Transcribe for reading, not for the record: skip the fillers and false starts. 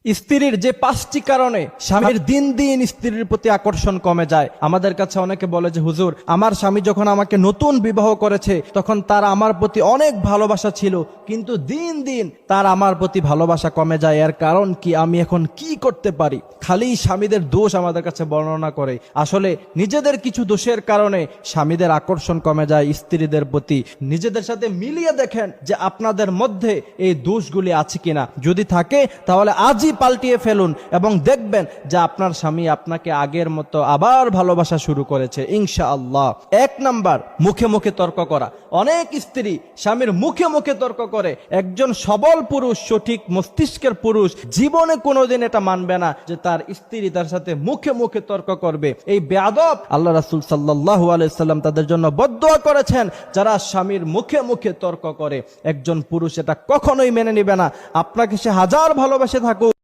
স্ত্রীর যে 5টি কারণে স্বামীর দিন দিন স্ত্রীর প্রতি আকর্ষণ কমে যায়। আমাদের কাছে অনেকে বলে যে হুজুর, আমার স্বামী যখন আমাকে নতুন বিবাহ করেছে তখন তার আমার প্রতি অনেক ভালোবাসা ছিল, কিন্তু দিন দিন তার আমার প্রতি ভালোবাসা কমে যায়। এর কারণ কি? আমি এখন কি করতে পারি? খালি স্বামীদের দোষ আমাদের কাছে বর্ণনা করে। আসলে নিজেদের কিছু দোষের কারণে স্বামীদের আকর্ষণ কমে যায় স্ত্রীদের প্রতি। নিজেদের সাথে মিলিয়ে দেখেন যে আপনাদের মধ্যে এই দোষগুলি আছে কিনা। যদি থাকে তাহলে আজই পাল্টিয়ে ফেলুন এবং দেখবেন যে আপনার স্বামী আপনাকে আগের মতো আবার ভালোবাসা শুরু করেছে ইনশাআল্লাহ। 1 নাম্বার, মুখে মুখে তর্ক করা। অনেক স্ত্রী স্বামীর মুখে মুখে তর্ক করে। একজন সবল পুরুষ, সঠিক মস্তিষ্কের পুরুষ জীবনে কোনোদিন এটা মানবে না যে তার স্ত্রী তার সাথে মুখে মুখে তর্ক করবে। এই বেয়াদব আল্লাহ রাসূল সাল্লাল্লাহু আলাইহি সাল্লাম তাদের জন্য বদদুয়া করেছেন যারা স্বামীর মুখে মুখে তর্ক করে। একজন পুরুষ এটা কখনোই মেনে নেবে না। আপনাকে সে হাজার ভালোবাসে থাকুক,